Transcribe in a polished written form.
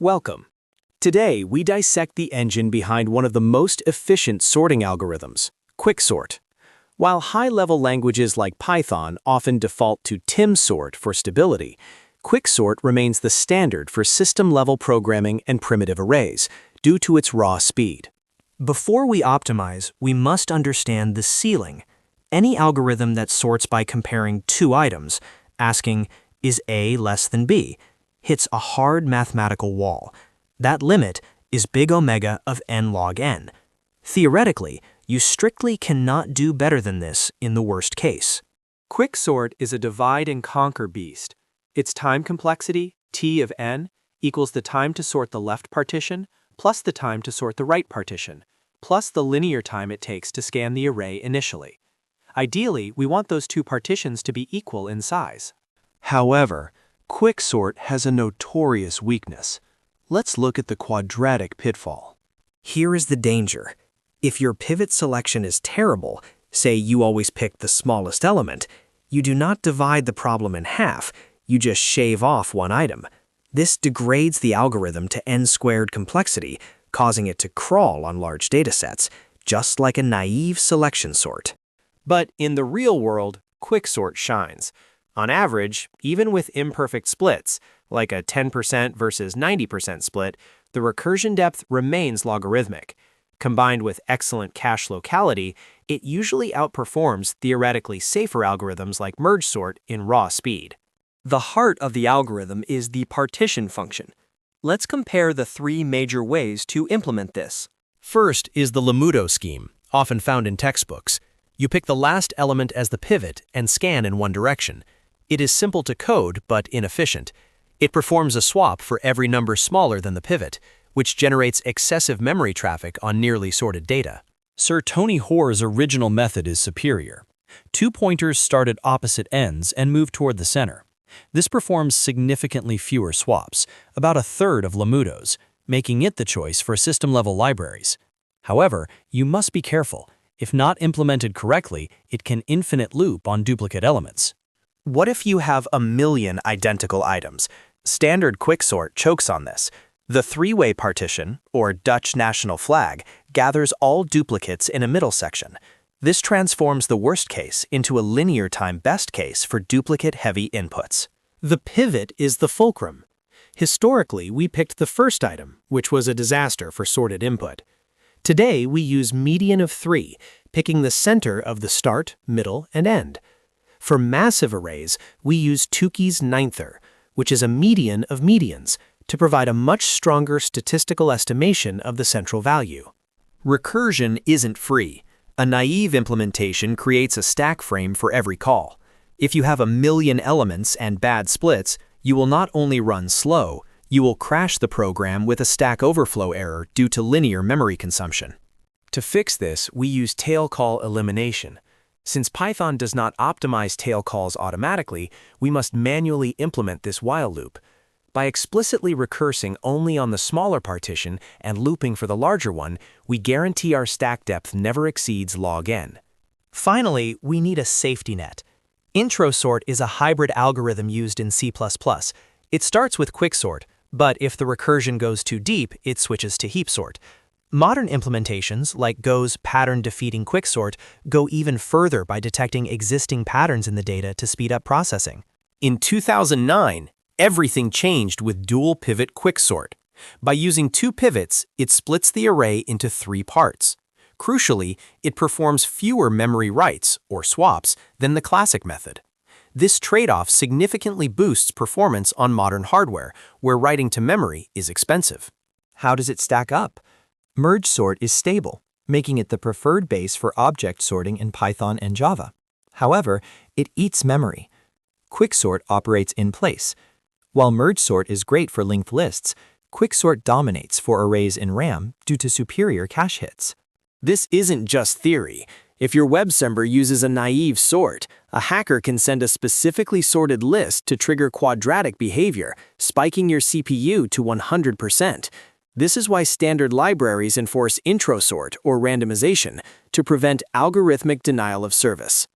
Welcome. Today, we dissect the engine behind one of the most efficient sorting algorithms, quicksort. While high-level languages like Python often default to timsort for stability, quicksort remains the standard for system-level programming and primitive arrays due to its raw speed. Before we optimize, we must understand the ceiling. Any algorithm that sorts by comparing two items, asking, is A less than B, hits a hard mathematical wall. That limit is big omega of n log n. Theoretically, you strictly cannot do better than this in the worst case. Quicksort is a divide-and-conquer beast. Its time complexity, T of n, equals the time to sort the left partition plus the time to sort the right partition, plus the linear time it takes to scan the array initially. Ideally, we want those two partitions to be equal in size. However, quicksort has a notorious weakness. Let's look at the quadratic pitfall. Here is the danger. If your pivot selection is terrible, say you always pick the smallest element, you do not divide the problem in half, you just shave off one item. This degrades the algorithm to n-squared complexity, causing it to crawl on large datasets, just like a naive selection sort. But in the real world, quicksort shines. On average, even with imperfect splits, like a 10% versus 90% split, the recursion depth remains logarithmic. Combined with excellent cache locality, it usually outperforms theoretically safer algorithms like merge sort in raw speed. The heart of the algorithm is the partition function. Let's compare the three major ways to implement this. First is the Lomuto scheme, often found in textbooks. You pick the last element as the pivot and scan in one direction. It is simple to code, but inefficient. It performs a swap for every number smaller than the pivot, which generates excessive memory traffic on nearly sorted data. Sir Tony Hoare's original method is superior. Two pointers start at opposite ends and move toward the center. This performs significantly fewer swaps, about a third of Lomuto's, making it the choice for system-level libraries. However, you must be careful. If not implemented correctly, it can infinite loop on duplicate elements. What if you have a million identical items? Standard quicksort chokes on this. The three-way partition, or Dutch national flag, gathers all duplicates in a middle section. This transforms the worst case into a linear time best case for duplicate-heavy inputs. The pivot is the fulcrum. Historically, we picked the first item, which was a disaster for sorted input. Today, we use median of 3, picking the center of the start, middle, and end. For massive arrays, we use Tukey's ninether, which is a median of medians, to provide a much stronger statistical estimation of the central value. Recursion isn't free. A naive implementation creates a stack frame for every call. If you have a million elements and bad splits, you will not only run slow, you will crash the program with a stack overflow error due to linear memory consumption. To fix this, we use tail call elimination. Since Python does not optimize tail calls automatically, we must manually implement this while loop. By explicitly recursing only on the smaller partition and looping for the larger one, we guarantee our stack depth never exceeds log n. Finally, we need a safety net. Introsort is a hybrid algorithm used in C++. It starts with quicksort, but if the recursion goes too deep, it switches to heapsort. Modern implementations, like Go's pattern-defeating quicksort, go even further by detecting existing patterns in the data to speed up processing. In 2009, everything changed with dual pivot quicksort. By using two pivots, it splits the array into 3 parts. Crucially, it performs fewer memory writes, or swaps, than the classic method. This trade-off significantly boosts performance on modern hardware, where writing to memory is expensive. How does it stack up? Merge sort is stable, making it the preferred base for object sorting in Python and Java. However, it eats memory. Quicksort operates in place. While merge sort is great for linked lists, quicksort dominates for arrays in RAM due to superior cache hits. This isn't just theory. If your web server uses a naive sort, a hacker can send a specifically sorted list to trigger quadratic behavior, spiking your CPU to 100%. This is why standard libraries enforce introsort or randomization to prevent algorithmic denial of service.